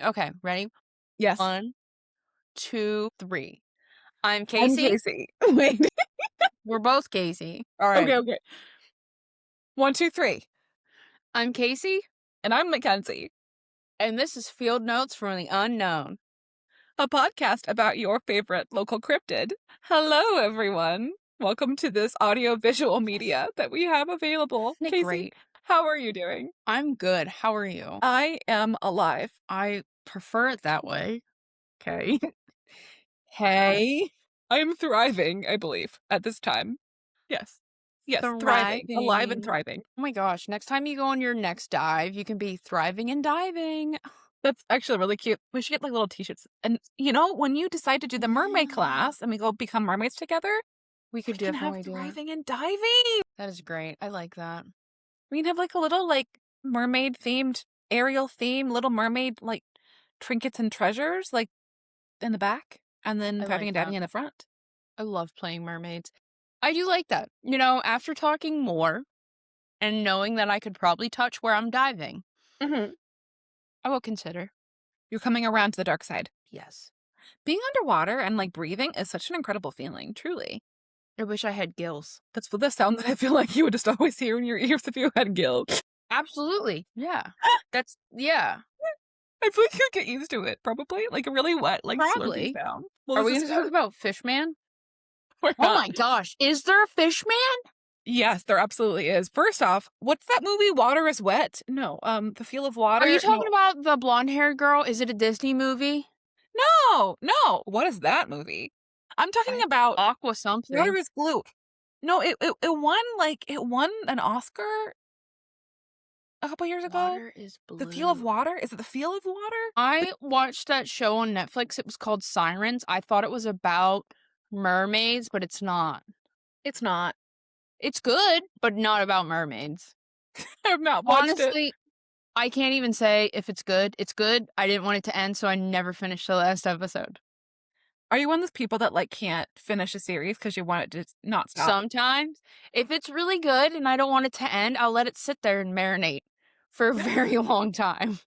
Okay, ready? Yes. 1, 2, 3. I'm I'm Casey. Casey. Wait. We're both Casey. All right. Okay, okay. 1, 2, 3. I'm Casey, And I'm Mackenzie, and this is Field Notes from the Unknown. a podcast about your favorite local cryptid. Hello, everyone. Welcome to this audio-visual media that we have available. Isn't it Casey, great? how are you doing? I'm good. How are you? I am alive. I prefer it that way. Okay. Hey. I am thriving, I believe, at this time. Yes. Yes, thriving. Alive and Thriving. thriving. Oh my gosh. Next time you go on your next dive, you can be thriving and diving. That's actually really cute. We should get like little t-shirts. And when you decide to do the mermaid class and we go become mermaids together, We could we can have definitely do it. thriving and diving. That is great. I like that. We can have like a little like mermaid themed, Ariel themed Little Mermaid like trinkets and treasures like in the back, and then I thriving like and diving that. in the front. I love playing mermaids. I do like that. After talking more and knowing that I could probably touch where I'm diving, Mm-hmm. I will consider. You're coming around to the dark side. Yes. Being underwater and like breathing is such an incredible feeling. Truly, I wish I had gills. that's the sound that I feel like you would just always hear in your ears if you had gills. Absolutely. Yeah. Yeah. I feel like you'd get used to it, probably. Like a really wet, like Probably. slurpy sound. Well, Are we this going is to talk good. about Fishman? We're Oh not. my gosh. Is there a Fishman? Yes, there absolutely is. First off, what's that movie? Water is Wet? No, The Feel of Water. Are you talking No. about the blonde haired girl? Is it a Disney movie? No. What is that movie? I'm talking about Aqua Water something. is Blue. No, it won an Oscar a couple years ago. Water is blue. The Feel of Water? Is it The Feel of Water? I watched that show on Netflix. It was called Sirens. I thought it was about mermaids, but it's not. It's not. It's good, but not about mermaids. I've not watched it. Honestly, I can't even say if it's good. It's good. I didn't want it to end, so I never finished the last episode. Are you one of those people that like can't finish a series because you want it to not stop? Sometimes, if it's really good and I don't want it to end, I'll let it sit there and marinate for a very long time.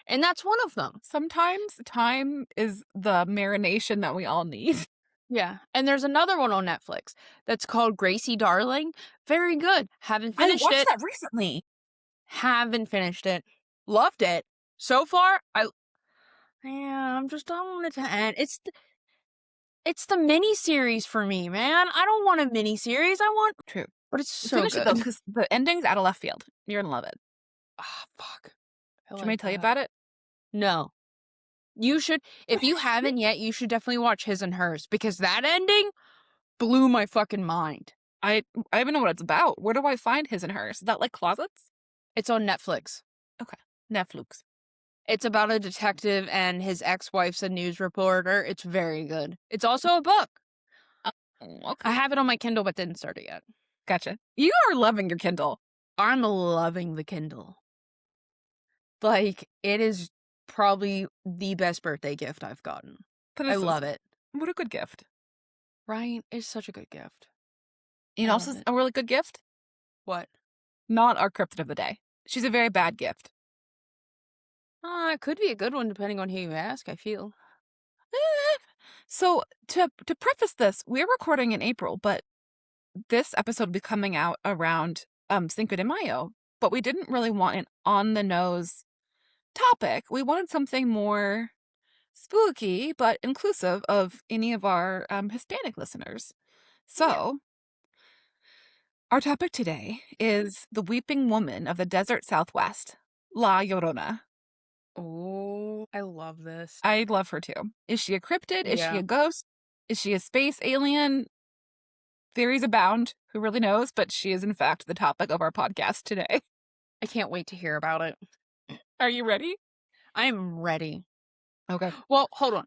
And that's one of them. Sometimes time is the marination that we all need. Yeah. And there's another one on Netflix that's called Gracie Darling. Very good. Haven't I finished watched it. that recently. Haven't finished it. Loved it. So far, I'm just don't want it to end. It's the mini series for me, man. I don't want a mini series. I want True. but it's so Finish good. it though, because the ending's out of left field. You're gonna love it. Ah, fuck. Should I tell you about it? No. You should, if you haven't yet, you should definitely watch His and Hers because that ending blew my fucking mind. I even know what it's about. Where do I find His and Hers? Is that like closets? It's on Netflix. Okay. Netflix. It's about a detective and his ex-wife's a news reporter. It's very good. It's also a book. Okay. I have it on my Kindle, but didn't start it yet. Gotcha. You are loving your Kindle. I'm loving the Kindle. Like, it is probably the best birthday gift I've gotten. I love it. What a good gift. Right? It's such a good gift. You know, also a really good gift? What? Not our cryptid of the day. She's a very bad gift. It could be a good one depending on who you ask, I feel. So to preface this, we're recording in April, but this episode will be coming out around Cinco de Mayo. But we didn't really want an on-the-nose topic. We wanted something more spooky, but inclusive of any of our Hispanic listeners. So our topic today is the weeping woman of the desert Southwest, La Llorona. Oh, I love this. I love her too. Is she a cryptid? Is she Yeah. a ghost? Is she a space alien? Theories abound. Who really knows? But she is, in fact, the topic of our podcast today. I can't wait to hear about it. Are you ready? I am ready. Okay. Well, hold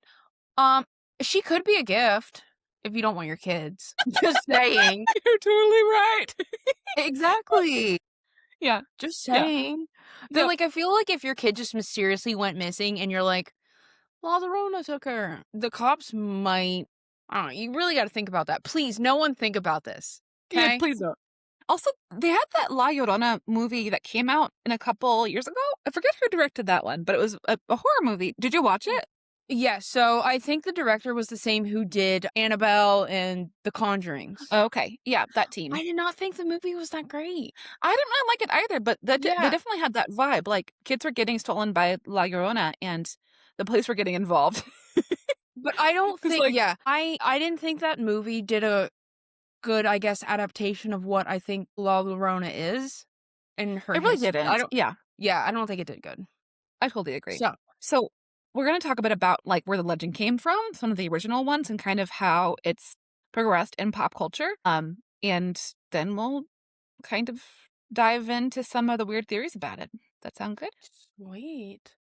on. She could be a gift if you don't want your kids. Just saying. You're totally right. Exactly. Yeah. Just saying. Then, Yep. I feel like if your kid just mysteriously went missing and you're like, well, the Rona took her, the cops might, I don't know, you really got to think about that. Please, no one think about this. Okay? Yeah, please don't. Also, they had that La Llorona movie that came out in a couple years ago. I forget who directed that one, but it was a horror movie. Did you watch it? Yeah, so I think the director was the same who did Annabelle and The Conjurings. Okay. Yeah, that I team. did not think the movie was that great. I didn't really like it either, but they Yeah, definitely had that vibe. Like, kids were getting stolen by La Llorona and the police were getting involved. but I don't It's think like, yeah, I didn't think that movie did a good, I guess, adaptation of what I think La Llorona is and her it really history. I didn't. don't Yeah, yeah, I don't think it did good. I totally agree. So, So, we're going to talk a bit about like where the legend came from, some of the original ones, and kind of how it's progressed in pop culture. And then we'll kind of dive into some of the weird theories about it. That sound good? sweet.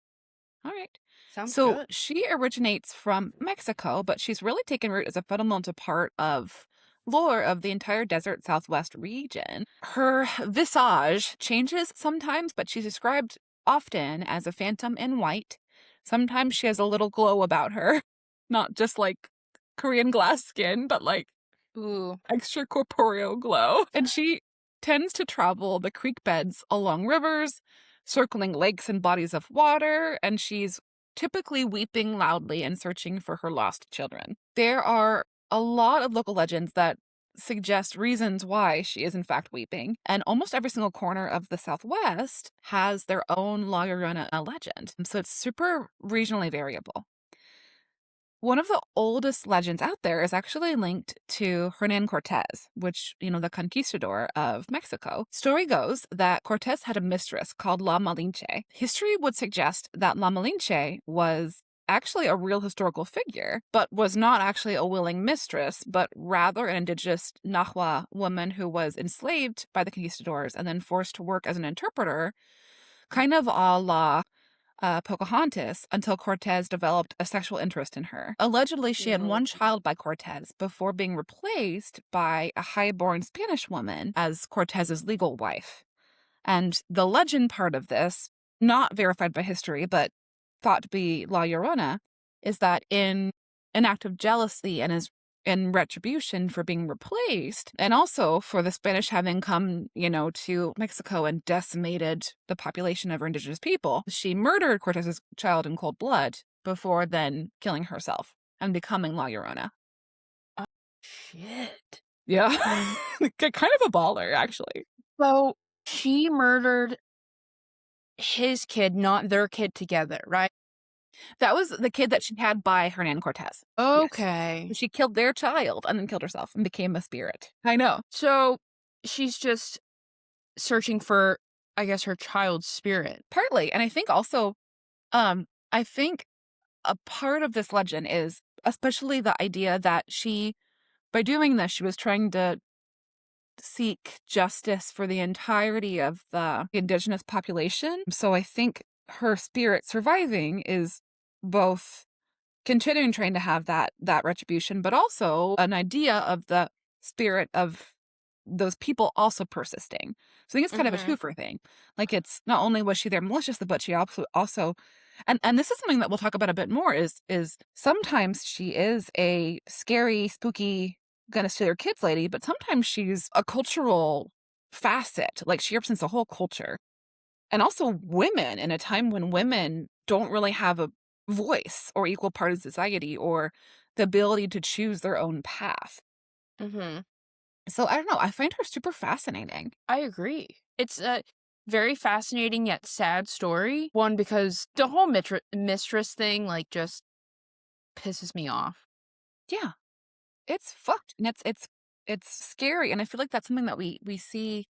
All right. Sounds So good. she originates from Mexico, but she's really taken root as a fundamental part of lore of the entire desert southwest region. Her visage changes sometimes, but she's described often as a phantom in white. Sometimes she has a little glow about her, not just like Korean glass skin, but like Ooh. extracorporeal glow. And she tends to travel the creek beds along rivers, circling lakes and bodies of water, and she's typically weeping loudly and searching for her lost children. There are a lot of local legends that suggest reasons why she is in fact weeping, and almost every single corner of the Southwest has their own La Llorona legend. So it's super regionally variable. One of the oldest legends out there is actually linked to Hernan Cortez, which, the conquistador of Mexico. Story goes that Cortez had a mistress called La Malinche. History would suggest that La Malinche was actually a real historical figure, but was not actually a willing mistress, but rather an indigenous Nahua woman who was enslaved by the conquistadors and then forced to work as an interpreter, kind of a la Pocahontas, until Cortez developed a sexual interest in her. Allegedly, she had Ew. one child by Cortez before being replaced by a high-born Spanish woman as Cortez's legal wife. And the legend part of this, not verified by history, but thought to be La Llorona, is that in an act of jealousy and as in retribution for being replaced, and also for the Spanish having come, to Mexico and decimated the population of her indigenous people, she murdered Cortez's child in cold blood before then killing herself and becoming La Llorona. Oh, shit. Yeah. Kind of a baller, actually. So, she murdered his kid, not their kid together, right? That was the kid that she had by Hernan Cortez. Yes. Okay. She killed their child and then killed herself and became a spirit. I know. So, she's just searching for, I guess, her child's spirit. Partly. And I think also, I think a part of this legend is especially the idea that by doing this, she was trying to seek justice for the entirety of the indigenous population. So I think her spirit surviving is both continuing trying to have that retribution, but also an idea of the spirit of those people also persisting. So I think it's kind of a Mhm. twofer thing. Like, it's not only was she there maliciously, but she also and this is something that we'll talk about a bit more is sometimes she is a scary, spooky, gonna steal your kids lady, but sometimes she's a cultural facet. Like, she represents a whole culture. And also women in a time when women don't really have a voice or equal part of society or the ability to choose their own path. Mhm. So I don't know. I find her super fascinating. I agree. It's a very fascinating yet sad story. One, because the whole mistress thing, like, just pisses me off. Yeah, it's fucked and it's scary. And I feel like that's something that we see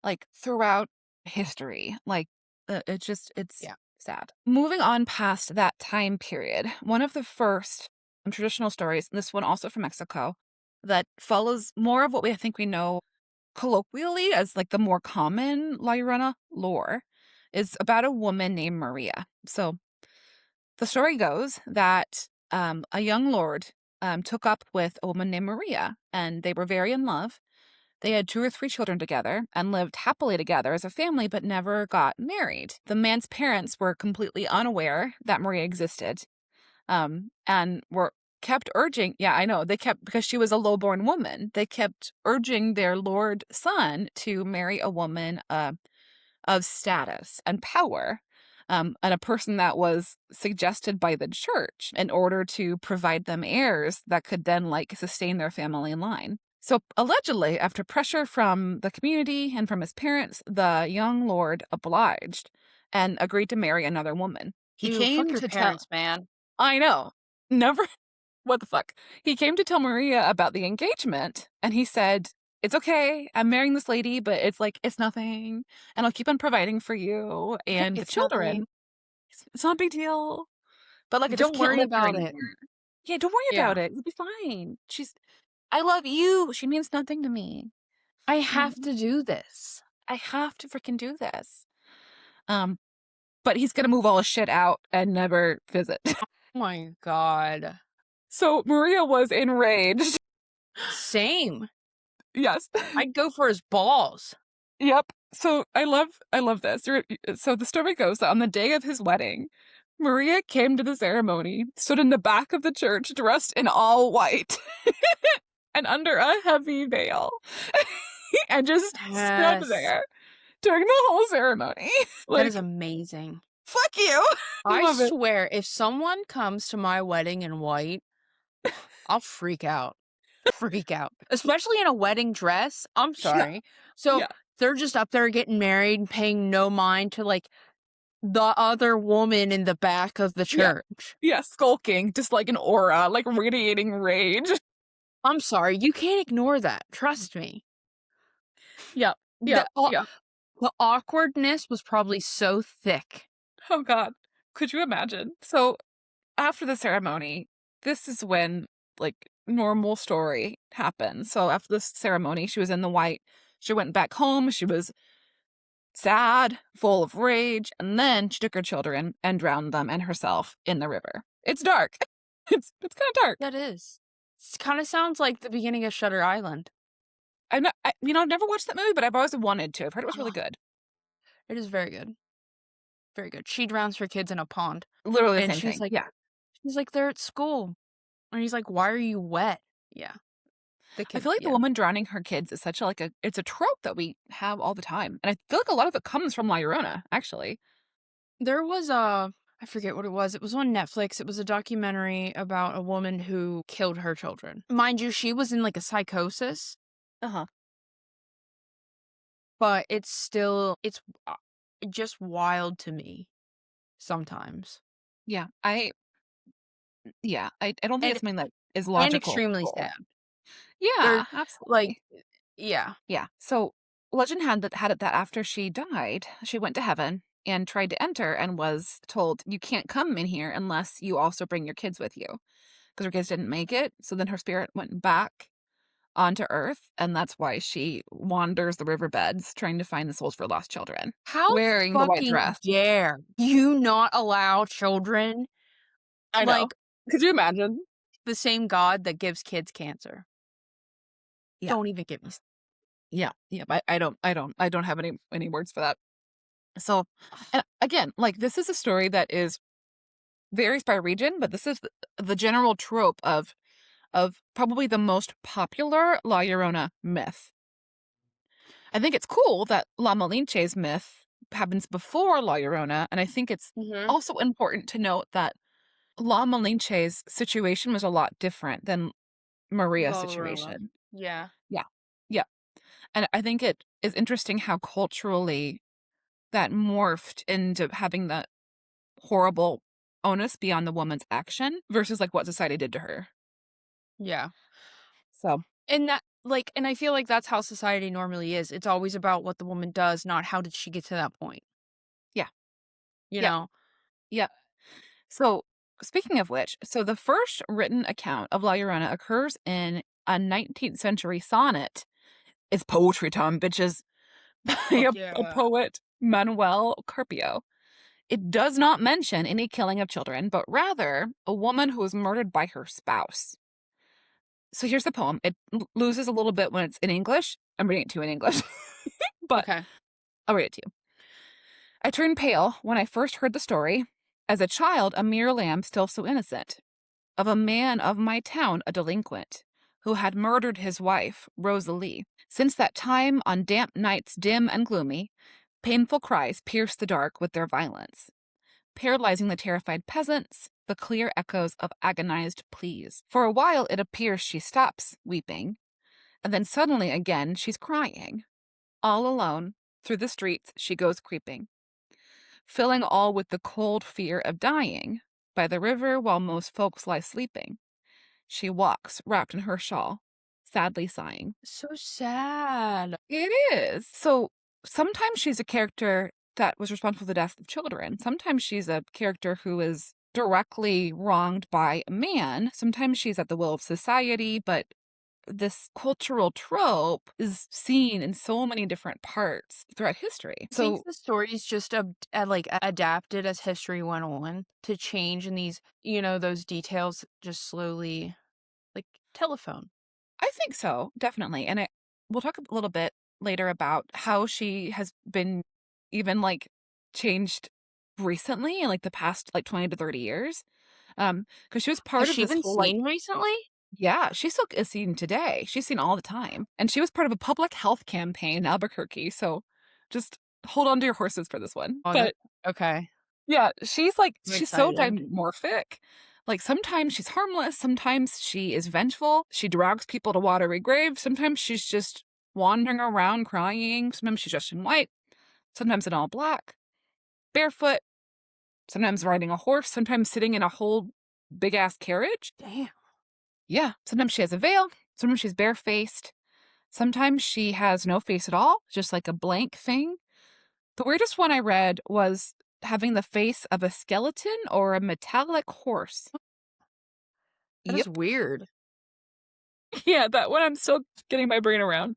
like throughout history. Like, it's Yeah. sad. Moving on past that time period, one of the first traditional stories, this one also from Mexico, that follows more of what I think we know colloquially as like the more common La Llorona lore, is about a woman named Maria. So the story goes that a young lord took up with a woman named Maria, and they were very in love. They had 2 or 3 children together and lived happily together as a family, but never got married. The man's parents were completely unaware that Maria existed, and were kept urging, yeah, I know, they kept, because she was a lowborn woman, they kept urging their lord son to marry a woman of status and power, and a person that was suggested by the church in order to provide them heirs that could then like sustain their family line. So allegedly, after pressure from the community and from his parents, the young lord obliged and agreed to marry another woman. He Ew, fuck came your to tell, parents, man. I know, never, what the fuck? He came to tell Maria about the engagement, and he said, "It's okay. I'm marrying this lady, but it's like, it's nothing. And I'll keep on providing for you and the It's nothing. children. It's not a big deal. But like, I just Don't can't worry live here about it. anymore." Yeah, don't worry Yeah. about it. You'll be fine. I love you. She means nothing to me. I You have know, to do this. I have to freaking do this. Um, but he's gonna move all his shit out and never visit. Oh my god. So Maria was enraged. Same. Yes. I'd go for his balls. Yep. So I love this. So the story goes that on the day of his wedding, Maria came to the ceremony, stood in the back of the church dressed in all white and under a heavy veil, and just stood Yes. there during the whole ceremony. That is Like, amazing. fuck you. I Love it. swear, if someone comes to my wedding in white, I'll freak out. Freak out. Especially in a wedding dress. I'm Yeah. sorry. So Yeah. they're just up there getting married, paying no mind to like the other woman in the back of the Yeah. church. Yeah. Skulking, just like an aura, like radiating rage. I'm sorry, you can't ignore that. Trust me. Yeah. Yeah. The au- Yeah. the awkwardness was probably so thick. Oh God. Could you imagine? So after the ceremony, this is when like normal story happened. So after this ceremony, she was in the white. She went back home. She was sad, full of rage, and then she took her children and drowned them and herself in the river. It's dark. It's kind of dark. That is. It kind of sounds like the beginning of Shutter Island. I've never watched that movie, but I've always wanted to. I've heard it was really Oh, good. it is very good. Very good. She drowns her kids in a pond. Literally the And same thing. Yeah. she's like, they're at school. And he's like, why are you wet? Yeah. The I kid, feel like the yeah. woman drowning her kids is such a it's a trope that we have all the time. And I feel like a lot of it comes from La Llorona, actually. There was I forget what it was. It was on Netflix. It was a documentary about a woman who killed her children. Mind you, she was in like a psychosis, Uh-huh. but it's just wild to me sometimes. Yeah. I don't think And it's something that is and logical. extremely sad. They're Yeah, like, absolutely. yeah. Yeah. So legend had it that after she died, she went to heaven and tried to enter and was told, "You can't come in here unless you also bring your kids with you." Because her kids didn't make it. So then her spirit went back onto earth, and that's why she wanders the riverbeds trying to find the souls for lost children, How wearing the white fucking dress. dare you not allow children I know. like Could you imagine? the same God that gives kids cancer? Yeah. Don't even get me Yeah. Yeah. I don't have any words for that. So, and again, like this is a story that is varies by region, but this is the general trope of probably the most popular La Llorona myth. I think it's cool that La Malinche's myth happens before La Llorona, and I think it's Mhm. also important to note that La Malinche's situation was a lot different than Maria's Llorona. situation. Yeah. Yeah. Yeah. And I think it is interesting how culturally that morphed into having that horrible onus be on the woman's action versus like what society did to her. Yeah. So, And that and I feel like that's how society normally is. It's always about what the woman does, not how did she get to that point, yeah. you Yep. know? Yep. So, speaking of which, so the first written account of La Llorona occurs in a 19th century sonnet. It's poetry time, bitches, by Fuck a yeah. poet, Manuel Carpio. It does not mention any killing of children, but rather a woman who was murdered by her spouse. So here's the poem. It loses a little bit when it's in English. I'm reading it to you in English, but Okay. I'll read it to you. I turned pale when I first heard the story. As a child, a mere lamb still so innocent. of a man of my town, a delinquent, who had murdered his wife, Rosalie. Since that time, on damp nights dim and gloomy, painful cries pierce the dark with their violence, paralyzing the terrified peasants, the clear echoes of agonized pleas. For a while it appears she stops weeping, and then suddenly again she's crying. All alone, through the streets she goes creeping, filling all with the cold fear of dying. By the river, while most folks lie sleeping, she walks, wrapped in her shawl, sadly sighing. So sad. It is. So sometimes she's a character that was responsible for the death of children. Sometimes she's a character who is directly wronged by a man. Sometimes she's at the will of society, but this cultural trope is seen in so many different parts throughout history. I think So the stories just like adapted as history went on to change, and these, those details just slowly, like telephone. I think so, definitely. And we'll talk a little bit later about how she has been even like changed recently in like the past like 20 to 30 years. Because she was Has part of she this been whole like, seen recently? yeah, she still is seen today. She's seen all the time. And she was part of a public health campaign in Albuquerque. So just hold on to your horses for this one. Oh, that But okay. yeah, she's like, I'm she's so excited. dimorphic. Like sometimes she's harmless, sometimes she is vengeful. She drags people to watery graves. Sometimes she's just wandering around crying. Sometimes she's dressed in white, sometimes in all black, barefoot, sometimes riding a horse, sometimes sitting in a whole big ass carriage. Damn. Yeah, sometimes she has a veil, sometimes she's barefaced, sometimes she has no face at all, just like a blank thing. The weirdest one I read was having the face of a skeleton or a metallic horse. That is Yep. weird. Yeah, that one I'm still getting my brain around.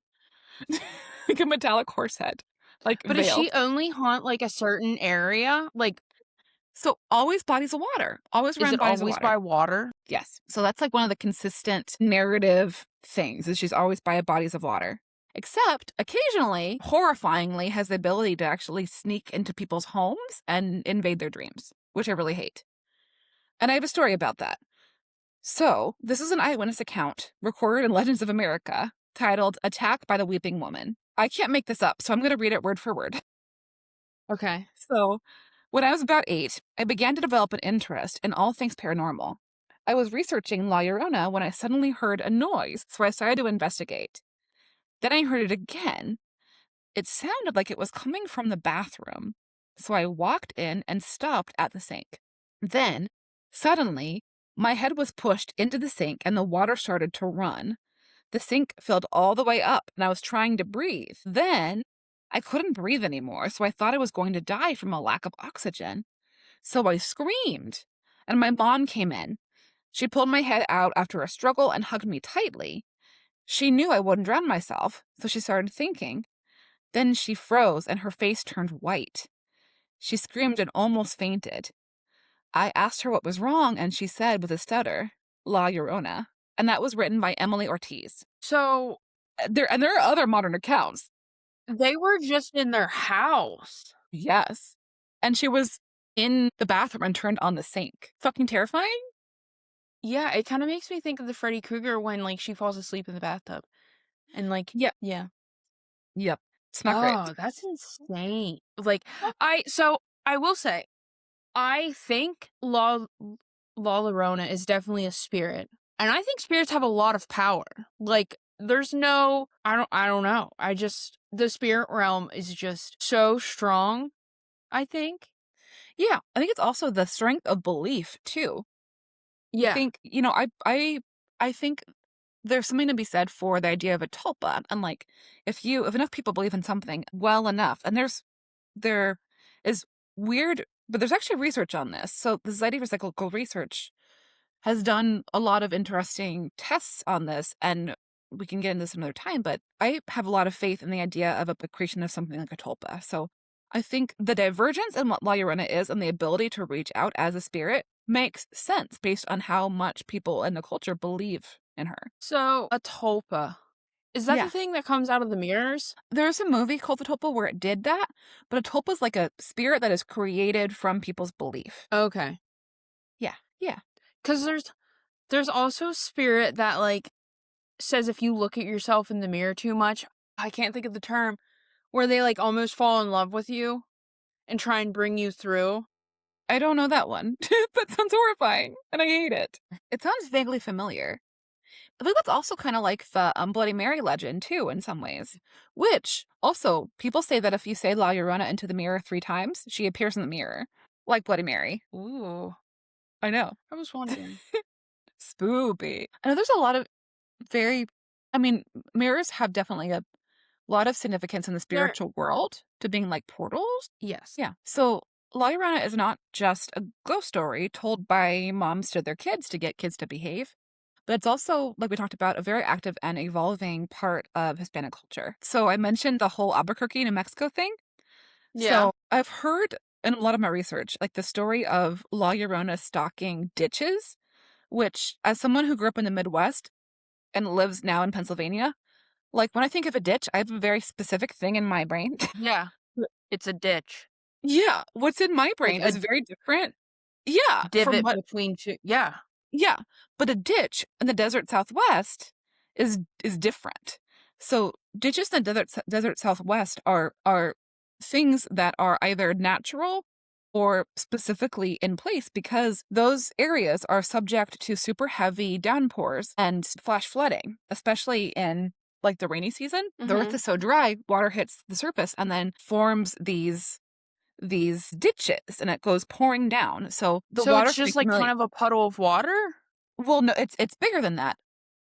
Like a metallic horse head, like But does veiled. she only haunt like a certain area? Like, So always bodies of water, always is around it bodies of always water. by water? Yes. So that's like one of the consistent narrative things is she's always by bodies of water. Except occasionally, horrifyingly, has the ability to actually sneak into people's homes and invade their dreams, which I really hate. And I have a story about that. So, this is an eyewitness account recorded in Legends of America titled Attack by the Weeping Woman. I can't make this up, so I'm going to read it word for word. Okay. So, when I was about 8, I began to develop an interest in all things paranormal. I was researching La Llorona when I suddenly heard a noise, so I started to investigate. Then I heard it again. It sounded like it was coming from the bathroom, so I walked in and stopped at the sink. Then, suddenly, my head was pushed into the sink and the water started to run. The sink filled all the way up and I was trying to breathe. Then, I couldn't breathe anymore, so I thought I was going to die from a lack of oxygen. So I screamed, and my mom came in. She pulled my head out after a struggle and hugged me tightly. She knew I wouldn't drown myself, so she started thinking. Then she froze and her face turned white. She screamed and almost fainted. I asked her what was wrong, and she said with a stutter, La Llorona. And that was written by Emily Ortiz. So There are other modern accounts. they were just in their house. Yes. And she was in the bathroom and turned on the sink. Fucking terrifying? Yeah, it kind of makes me think of the Freddy Krueger when like she falls asleep in the bathtub. And like, Yep. yeah. Yep. It's not great. Oh, that's insane. Like, I will say, I think La Llorona is definitely a spirit. And I think spirits have a lot of power. Like, there's no I don't know. The spirit realm is just so strong, I think. Yeah. I think it's also the strength of belief, too. I Yeah. think, I think there's something to be said for the idea of a tulpa. And like, if enough people believe in something well enough, and there is weird, but there's actually research on this. So the Society for Psychical Research has done a lot of interesting tests on this, and we can get into this another time, but I have a lot of faith in the idea of a creation of something like a tulpa. So I think the divergence in what La Llorona is and the ability to reach out as a spirit makes sense based on how much people in the culture believe in her. So, a tulpa. Is that the Yeah. thing that comes out of the mirrors? There's a movie called The Tulpa where it did that, but a tulpa is like a spirit that is created from people's belief. Okay. Yeah. Yeah. Cuz There's also spirit that, like, says if you look at yourself in the mirror too much, I can't think of the term, where they, like, almost fall in love with you and try and bring you through. I don't know that one. That sounds horrifying, and I hate it. It sounds vaguely familiar. I think that's also kind of like the Bloody Mary legend, too, in some ways. Which, also, people say that if you say La Llorona into the mirror 3 times, she appears in the mirror, like Bloody Mary. Ooh, I know. I was wondering. Spoopy. I know there's a lot of very, I mean, mirrors have definitely a lot of significance in the There spiritual world to being like portals. yes. Yeah. So La Llorona is not just a ghost story told by moms to their kids to get kids to behave, but it's also, like we talked about, a very active and evolving part of Hispanic culture. So I mentioned the whole Albuquerque, New Mexico thing. Yeah. So I've heard in a lot of my research, like the story of La Llorona stalking ditches, which, as someone who grew up in the Midwest and lives now in Pennsylvania, like when I think of a ditch, I have a very specific thing in my brain. Yeah. It's a ditch. Yeah, what's in my Like brain a is very different. Yeah, from divot what between two, yeah. yeah, but a ditch in the desert Southwest is different. So ditches in the desert Southwest are things that are either natural or specifically in place because those areas are subject to super heavy downpours and flash flooding, especially in like the rainy season. The earth Mhm. is so dry, water hits the surface and then forms these ditches and it goes pouring down. So the So water it's can just, like, accumulate. kind of a puddle of water? Well, no, it's bigger than that.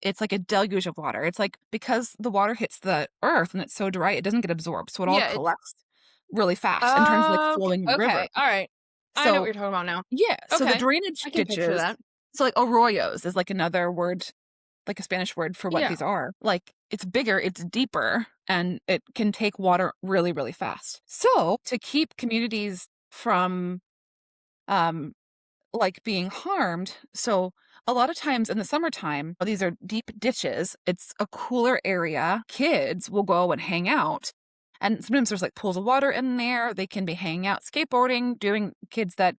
It's like a deluge of water. It's like because the water hits the earth and it's so dry, it doesn't get absorbed. So it all Yeah, it collects really fast and turns like okay, flowing river. okay, alright. I know what So you're talking about now. yeah, so the Okay, drainage I can picture ditches, that. so like arroyos is like another word, like a Spanish word for what Yeah. these are. Like it's bigger, it's deeper, and it can take water really, really fast. So to keep communities from um like being harmed. So a lot of times in the summertime, these are deep ditches. It's a cooler area. Kids will go and hang out. And sometimes there's like pools of water in there. They can be hanging out, skateboarding, doing kids that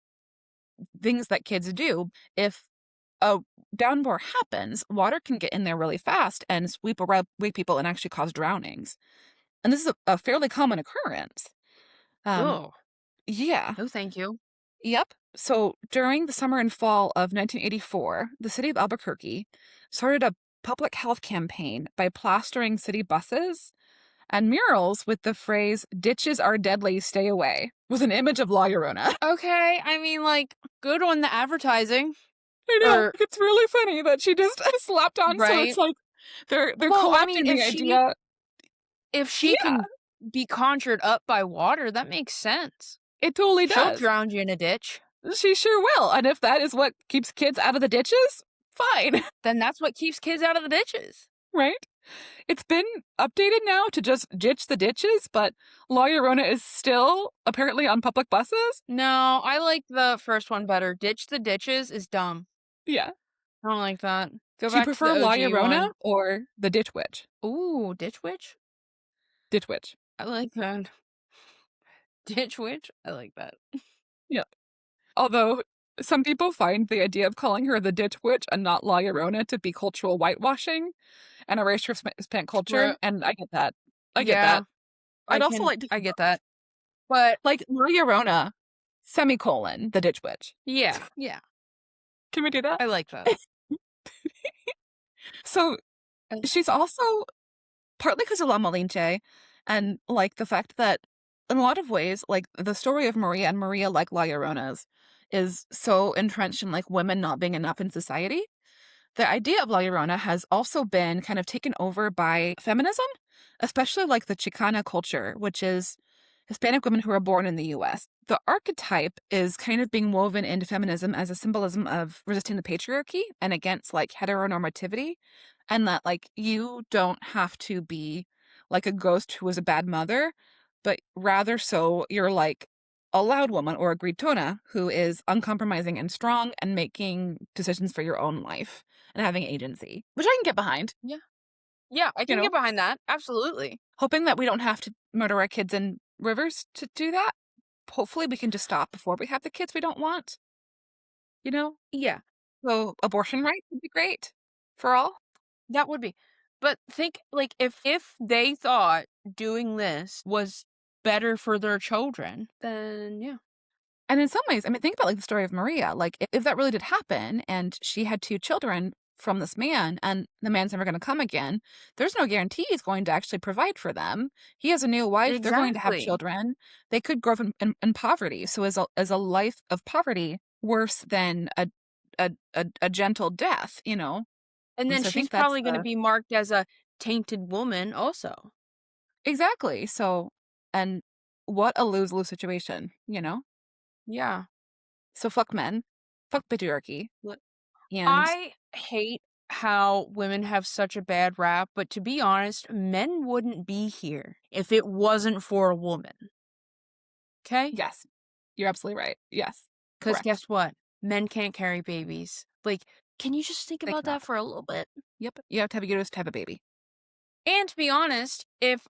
things that kids do. If a downpour happens, water can get in there really fast and sweep away people and actually cause drownings. And this is a fairly common occurrence. Um, Oh, yeah. no thank you. Yep. So during the summer and fall of 1984, the city of Albuquerque started a public health campaign by plastering city buses and murals with the phrase, "Ditches are deadly, stay away," with an image of La Llorona. Okay, I mean, like, good on the advertising, I know. or It's really funny that she just slapped on. So it's right? like they're Well, I mean, co-opting the idea. if she Yeah, can be conjured up by water, that makes sense. it totally She'll does. drown you in a ditch. She sure will. And if that is what keeps kids out of the ditches, fine. Then that's what keeps kids out of the ditches. Right? It's been updated now to just ditch the ditches, but La Llorona is still apparently on public buses. No, I like the first one better. Ditch the ditches is dumb. Yeah. I don't like that. Go Do you back to the prefer La OG Llorona one. or the Ditch Witch? Ooh, Ditch Witch? Ditch Witch. I like that. Ditch Witch? I like that. Yeah. Although some people find the idea of calling her the Ditch Witch and not La Llorona to be cultural whitewashing and erasure of Hispanic culture, Right. and I get that. I get Yeah, that. I'd also like to I hear get that. But like La Llorona, semicolon, the Ditch Witch. yeah, yeah, Can we do that? I like that. So I she's also partly because of La Malinche and like the fact that in a lot of ways, like the story of Maria and Maria like La Llorona's is so entrenched in like women not being enough in society. The idea of La Llorona has also been kind of taken over by feminism, especially like the Chicana culture, which is Hispanic women who are born in the US. The archetype is kind of being woven into feminism as a symbolism of resisting the patriarchy and against like heteronormativity, and that like you don't have to be like a ghost who was a bad mother, but rather so you're like a loud woman or a gritona who is uncompromising and strong and making decisions for your own life and having agency, which I can get behind, yeah. Yeah, I you can know, get behind that. Absolutely. hoping that we don't have to murder our kids in rivers to do that. Hopefully we can just stop before we have the kids we don't want, you know? Yeah. So abortion rights would be great for all. That would be. But think, like, if they thought doing this was better for their children, then yeah. And in some ways, I mean, think about like the story of Maria. Like, if that really did happen and she had 2 children from this man and the man's never going to come again, there's no guarantee he's going to actually provide for them. He has a new wife. They're going to have Exactly. children. They could grow up in poverty. So is a life of poverty worse than a gentle death, you know? And And then so I she's think that's probably gonna the be marked as a tainted woman also. exactly. So, and what a lose-lose situation, you know? Yeah. So fuck men, fuck patriarchy, Look, and I hate how women have such a bad rap, but to be honest, men wouldn't be here if it wasn't for a woman. Okay? yes, you're absolutely right. Yes, Because correct. guess what? Men can't carry babies. Like, can you just think They about cannot. that for a little bit? Yep, you have to have a uterus to have a baby. And to be honest, if,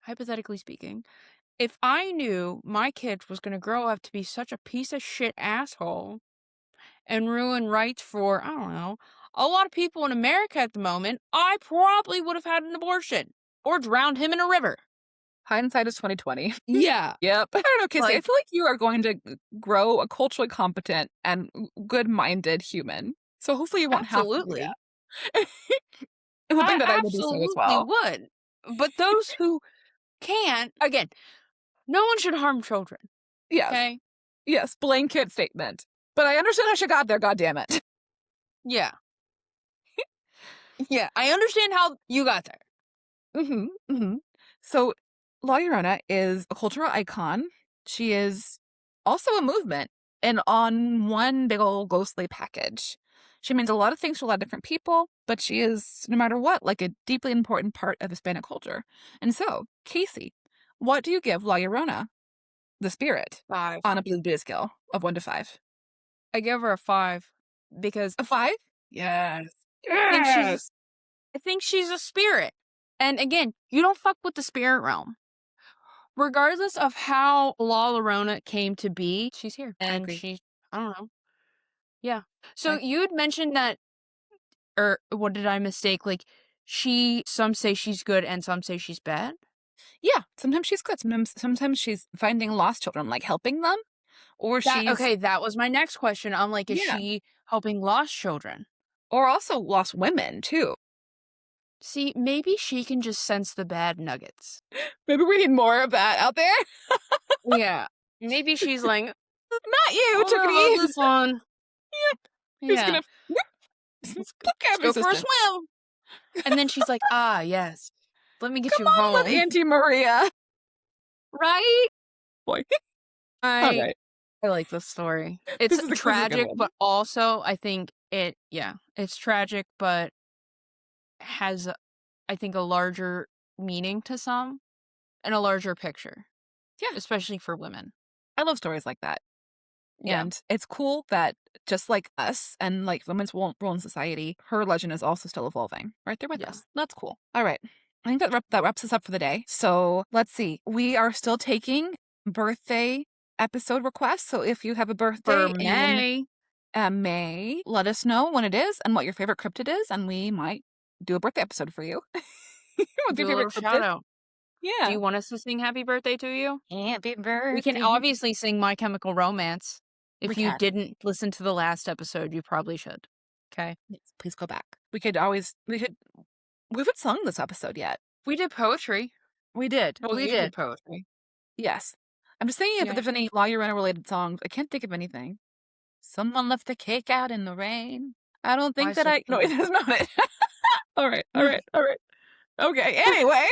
hypothetically speaking, if I knew my kid was going to grow up to be such a piece of shit asshole and ruin rights for, I don't know, a lot of people in America at the moment, I probably would have had an abortion or drowned him in a river. Hindsight is 2020. Yeah. Yep. I don't know, Kissy. I Like, feel like you are going to grow a culturally competent and good-minded human. So hopefully you won't have to do absolutely. that. I'm hoping I that I will do so as absolutely well. would. But those who can't, again, no one should harm children. Yes, Okay? yes, blanket statement. But I understand how she got there. God damn it. Yeah. Yeah. I understand how you got there. Hmm. Hmm. So, La Llorona is a cultural icon. She is also a movement, and on one big old ghostly package. She means a lot of things to a lot of different people, but she is, no matter what, like a deeply important part of Hispanic culture. And so, Casey, what do you give La Llorona, the spirit, 5. on a blue Buddha scale of 1 to 5? I give her a 5 because A 5? Yes. I think Yes. I think she's a spirit. And again, you don't fuck with the spirit realm. Regardless of how La Llorona came to be, she's here. I And agree. I don't know. Yeah. So I, you had mentioned that, or what did I mistake? Like, some say she's good and some say she's bad? yeah, sometimes she's good. Sometimes she's finding lost children, like helping them, or she's Okay, that was my next question. I'm like, is yeah, she helping lost children? or also lost women too. See, maybe she can just sense the bad nuggets. Maybe we need more of that out there. Yeah. Maybe she's like, Not you, oh no, Chickadee. this one. Who's Yeah. gonna pluck Let's every go for a sister? swim. And then she's like, ah, yes. Let me get Come you on with home. Auntie Maria. Right? Boy. All I right. I like this story. It's This is a good tragic, one. but also I think it's tragic, but has, I think, a larger meaning to some and a larger picture, Yeah, especially for women. I love stories like that. Yeah. And it's cool that just like us and like women's role in society, her legend is also still evolving right there with Yeah. us. That's cool. All right. I think that wraps us up for the day. So let's see. We are still taking birthday episode requests. So if you have a For birthday in May, May, let us know when it is and what your favorite cryptid is, and we might do a birthday episode for you with do your a little favorite shout cryptid. out. Do Yeah. you want us to sing happy birthday to you? Happy We can birthday. obviously sing My Chemical Romance. We If you can. didn't listen to the last episode, you probably should. Okay. Yes, please go back. We haven't sung this episode yet. We did poetry. We did. Well, We you did did. poetry. Yes. I'm just thinking if Yeah. there's any La Llorona related songs. I can't think of anything. Someone left the cake out in the rain. I don't think I that said I. No, poetry. that's not it. All right. All right. All right. Okay. Anyway,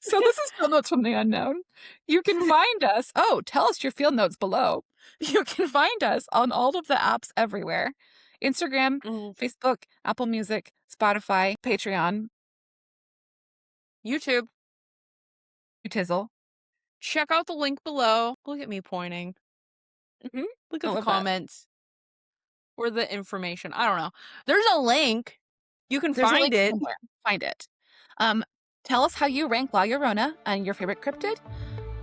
so this is Field Notes from the Unknown. You can find us. Oh, tell us your field notes below. You can find us on all of the apps everywhere: Instagram, Mhm. Facebook, Apple Music, Spotify, Patreon, YouTube. Utizzle. Check out the link below. Look at me pointing. Mm-hmm. Look I at the love that. comments or the information. I don't know. There's a link. You can There's a find link it. somewhere. Find it. Tell us how you rank La Llorona and your favorite cryptid.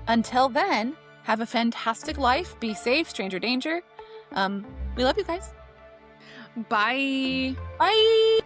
Until then, have a fantastic life. Be safe, stranger danger. We love you guys. Bye. Bye.